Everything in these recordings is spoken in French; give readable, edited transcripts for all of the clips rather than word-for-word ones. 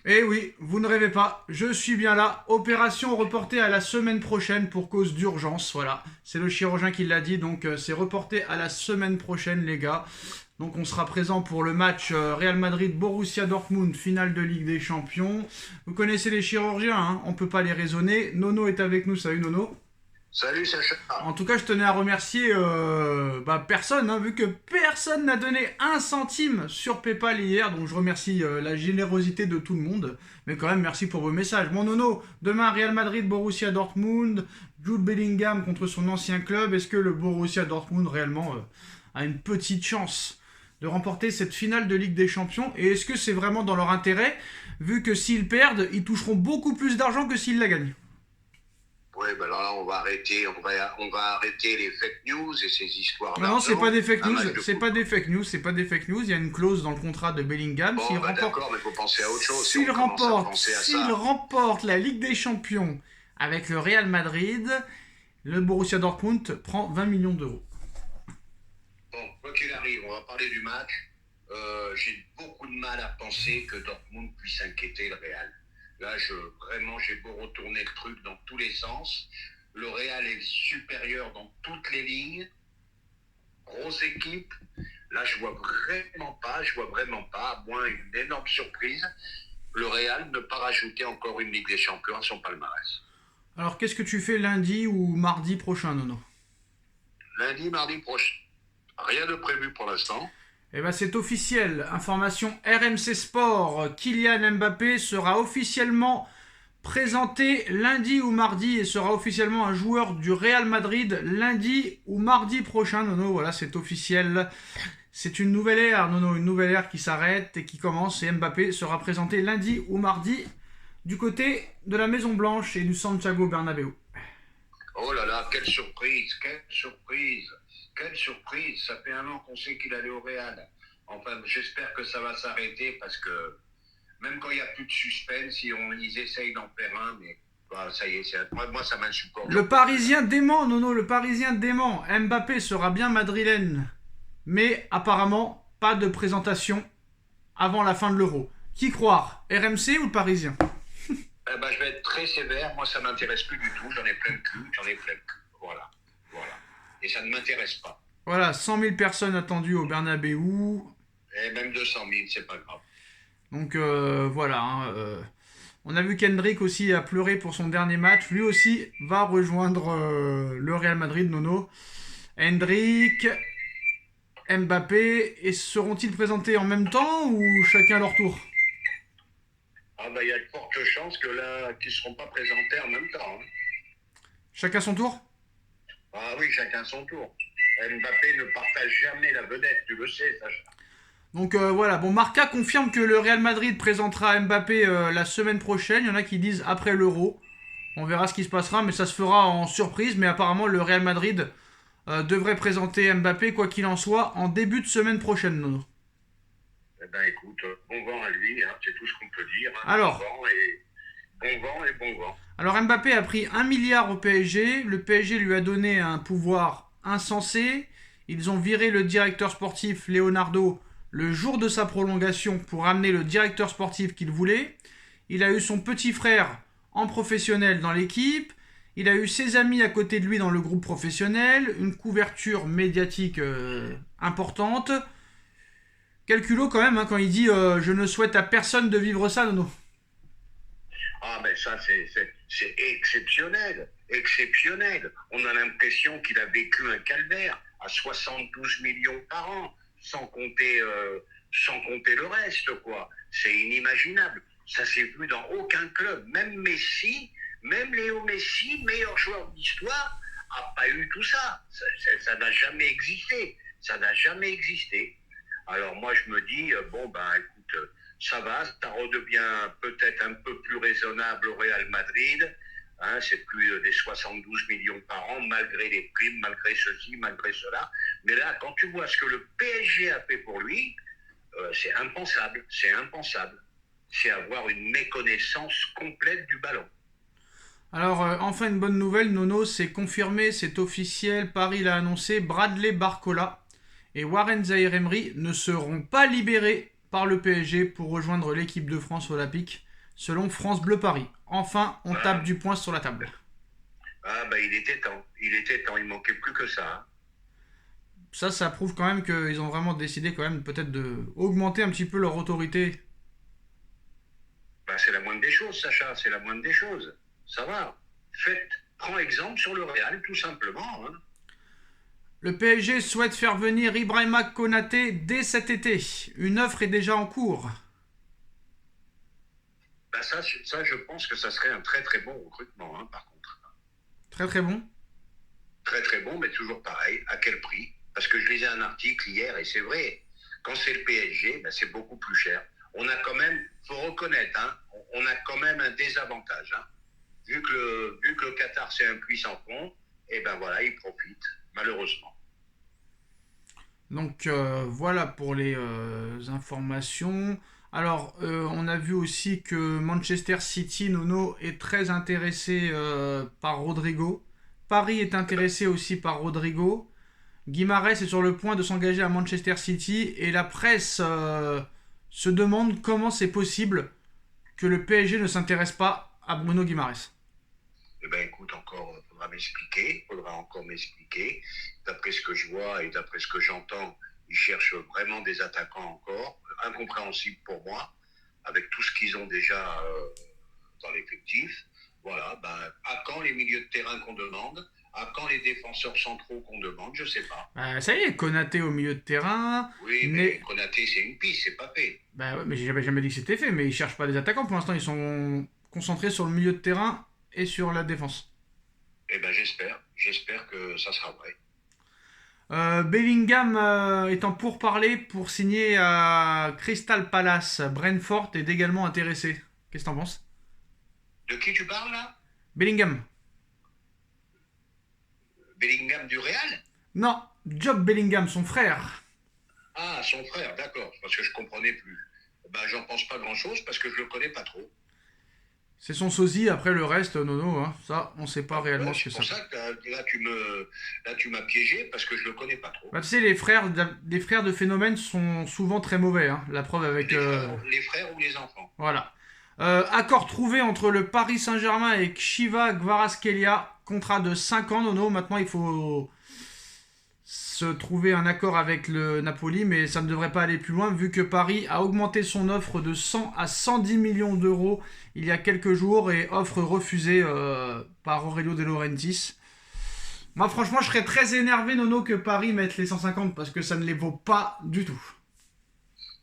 Eh oui, vous ne rêvez pas, je suis bien là. Opération reportée à la semaine prochaine pour cause d'urgence. Voilà, c'est le chirurgien qui l'a dit, donc c'est reporté à la semaine prochaine, les gars. Donc on sera présent pour le match Real Madrid-Borussia Dortmund, finale de Ligue des Champions. Vous connaissez les chirurgiens, hein, on peut pas les raisonner. Nono est avec nous, salut Nono. Salut Sacha. En tout cas, je tenais à remercier personne, hein, vu que personne n'a donné un centime sur PayPal hier. Donc je remercie la générosité de tout le monde. Mais quand même, merci pour vos messages. Mon nono, demain Real Madrid, Borussia Dortmund, Jude Bellingham contre son ancien club. Est-ce que le Borussia Dortmund réellement a une petite chance de remporter cette finale de Ligue des Champions? Et est-ce que c'est vraiment dans leur intérêt, vu que s'ils perdent, ils toucheront beaucoup plus d'argent que s'ils la gagnent? Oui, ben alors là, on va arrêter les fake news et ces histoires Non, c'est pas d'argent. des fake Un news, match de c'est pas football. des fake news, c'est pas des fake news. Il y a une clause dans le contrat de Bellingham. Bon, ben d'accord, mais il faut penser à autre chose si S'il on commence à remporte, penser à s'il ça. remporte la Ligue des Champions avec le Real Madrid, le Borussia Dortmund prend 20 millions d'euros. Bon, quoi qu'il arrive, on va parler du match. J'ai beaucoup de mal à penser que Dortmund puisse inquiéter le Real. Là, vraiment, j'ai beau retourner le truc dans tous les sens. Le Real est supérieur dans toutes les lignes. Grosse équipe. Là, je vois vraiment pas, à moins une énorme surprise, le Real ne pas rajouter encore une Ligue des Champions à son palmarès. Alors, qu'est-ce que tu fais lundi ou mardi prochain, Nono? Lundi, mardi prochain. Rien de prévu pour l'instant. Eh ben, c'est officiel. Information RMC Sport. Kylian Mbappé sera officiellement présenté lundi ou mardi et sera officiellement un joueur du Real Madrid lundi ou mardi prochain, Nono. Voilà, c'est officiel. C'est une nouvelle ère, Nono, une nouvelle ère qui s'arrête et qui commence. Et Mbappé sera présenté lundi ou mardi du côté de la Maison Blanche et du Santiago Bernabéu. Oh là là, quelle surprise, quelle surprise, quelle surprise. Ça fait un an qu'on sait qu'il allait au Real. Enfin, j'espère que ça va s'arrêter parce que même quand il n'y a plus de suspense, ils essayent d'en faire un, mais bah, ça y est, moi ça m'insupporte. Le Parisien dément, Nono, le Parisien dément. Mbappé sera bien madrilène, mais apparemment pas de présentation avant la fin de l'Euro. Qui croire, RMC ou le Parisien? Eh ben, je vais être très sévère. Moi, ça m'intéresse plus du tout. J'en ai plein le cul. Voilà. Voilà. Et ça ne m'intéresse pas. Voilà, 100 000 personnes attendues au Bernabéu. Et même 200 000, c'est pas grave. Donc voilà. Hein, on a vu qu'Hendrick aussi a pleuré pour son dernier match. Lui aussi va rejoindre le Real Madrid, Nono. Hendrick, Mbappé, et seront-ils présentés en même temps ou chacun à leur tour? Ah ben, il y a de fortes chances que là, qu'ils ne seront pas présentés en même temps. Hein. Chacun son tour? Ah oui, chacun son tour. Mbappé ne partage jamais la vedette, tu le sais, Sacha. Donc voilà, bon, Marca confirme que le Real Madrid présentera Mbappé la semaine prochaine. Il y en a qui disent après l'Euro. On verra ce qui se passera, mais ça se fera en surprise. Mais apparemment, le Real Madrid devrait présenter Mbappé, quoi qu'il en soit, en début de semaine prochaine, Nono. Eh ben écoute, bon vent à lui, hein, c'est tout ce qu'on peut dire. Hein. Alors, Bon vent. alors Mbappé a pris 1 milliard au PSG. Le PSG lui a donné un pouvoir insensé. Ils ont viré le directeur sportif Leonardo le jour de sa prolongation pour amener le directeur sportif qu'il voulait. Il a eu son petit frère en professionnel dans l'équipe. Il a eu ses amis à côté de lui dans le groupe professionnel. Une couverture médiatique importante. Quel culot quand même hein, quand il dit je ne souhaite à personne de vivre ça, Nono. Ah ben ça, c'est exceptionnel. Exceptionnel. On a l'impression qu'il a vécu un calvaire à 72 millions par an, sans compter le reste, quoi. C'est inimaginable. Ça s'est vu dans aucun club. Même Messi, même Léo Messi, meilleur joueur d'histoire, a pas eu tout ça. Ça n'a jamais existé. Ça n'a jamais existé. Alors moi, je me dis, bon, ben écoute, ça va, ça redevient peut-être un peu plus raisonnable au Real Madrid. Hein, c'est plus des 72 millions par an, malgré les primes, malgré ceci, malgré cela. Mais là, quand tu vois ce que le PSG a fait pour lui, c'est impensable. C'est impensable. C'est avoir une méconnaissance complète du ballon. Alors, enfin une bonne nouvelle, Nono, c'est confirmé, c'est officiel, Paris l'a annoncé, Bradley Barcola et Warren Zaïre-Emery ne seront pas libérés par le PSG pour rejoindre l'équipe de France olympique. selon France Bleu Paris. Enfin, on Ah, tape du poing sur la table. bah il était temps. Il était temps. Il manquait plus que ça, hein. Ça prouve quand même qu'ils ont vraiment décidé quand même peut-être de augmenter un petit peu leur autorité. Bah, c'est la moindre des choses, Sacha. C'est la moindre des choses. Ça va. Prends exemple sur le Real, tout simplement, hein. Le PSG souhaite faire venir Ibrahima Konaté dès cet été. Une offre est déjà en cours. Bah, ça, je pense que ça serait un très très bon recrutement, hein, par contre. Très très bon. Très très bon, mais toujours pareil. À quel prix? Parce que je lisais un article hier et c'est vrai. Quand c'est le PSG, bah, c'est beaucoup plus cher. On a quand même, faut reconnaître, hein, on a quand même un désavantage, hein. Vu que le Qatar c'est un puissant fond, et ben voilà, il profite, malheureusement. Donc voilà pour les informations. Alors on a vu aussi que Manchester City, Nono, est très intéressé par Rodrigo. Paris est intéressé aussi par Rodrigo. Guimarães est sur le point de s'engager à Manchester City et la presse se demande comment c'est possible que le PSG ne s'intéresse pas à Bruno Guimarães. Eh ben écoute, faudra encore m'expliquer. D'après ce que je vois et d'après ce que j'entends, ils cherchent vraiment des attaquants encore, incompréhensible pour moi, avec tout ce qu'ils ont déjà dans l'effectif. Voilà, ben, à quand les milieux de terrain qu'on demande? À quand les défenseurs centraux qu'on demande? Je sais pas. Ça y est, Konaté au milieu de terrain. Oui, mais Konaté, c'est une piste, c'est pas fait. Bah ouais, mais j'avais jamais dit que c'était fait, mais ils cherchent pas des attaquants pour l'instant, ils sont concentrés sur le milieu de terrain et sur la défense. Eh ben j'espère que ça sera vrai. Bellingham est en pourparlers pour signer à Crystal Palace. Brentford est également intéressé. Qu'est-ce que t'en penses? De qui tu parles là? Bellingham. Bellingham du Real? Non, Job Bellingham, son frère. Ah, son frère, d'accord, parce que je comprenais plus. Ben, j'en pense pas grand-chose parce que je le connais pas trop. C'est son sosie, après le reste, Nono, hein. Ça, on sait pas réellement Ouais, ce que c'est pour c'est. ça que là, tu m'as piégé parce que je le connais pas trop. Bah, tu sais, les frères de Phénomène sont souvent très mauvais, hein. La preuve avec... Les frères ou les enfants. Voilà. Accord trouvé entre le Paris Saint-Germain et Kshiva Kvaratskhelia. Contrat de 5 ans, Nono. Maintenant, il faut se trouver un accord avec le Napoli, mais ça ne devrait pas aller plus loin vu que Paris a augmenté son offre de 100 à 110 millions d'euros il y a quelques jours et offre refusée par Aurelio De Laurentiis. Moi, franchement, je serais très énervé, Nono, que Paris mette les 150 parce que ça ne les vaut pas du tout.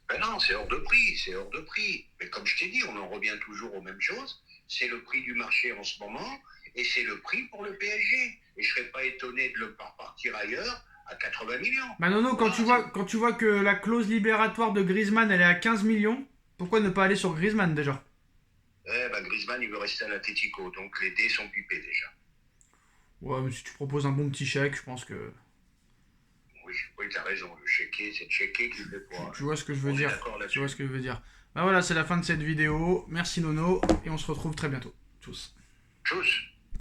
Ben non, c'est hors de prix, c'est hors de prix. Mais comme je t'ai dit, on en revient toujours aux mêmes choses. C'est le prix du marché en ce moment et c'est le prix pour le PSG. Et je serais pas étonné de le faire partir ailleurs à 80 millions. Bah Nono, Voilà, quand tu vois que la clause libératoire de Griezmann, elle est à 15 millions, pourquoi ne pas aller sur Griezmann déjà? ben Griezmann, il veut rester à l'Atlético, donc les dés sont pipés déjà. Ouais, mais si tu proposes un bon petit chèque, je pense que... Oui, oui, t'as raison, le chéquier, c'est le chéquier qui le fait Tu, pas. tu vois ce que je veux On est dire. d'accord Tu là-dessus. vois ce que je veux dire. Bah voilà, c'est la fin de cette vidéo. Merci Nono, et on se retrouve très bientôt. Tchuss. Tchuss.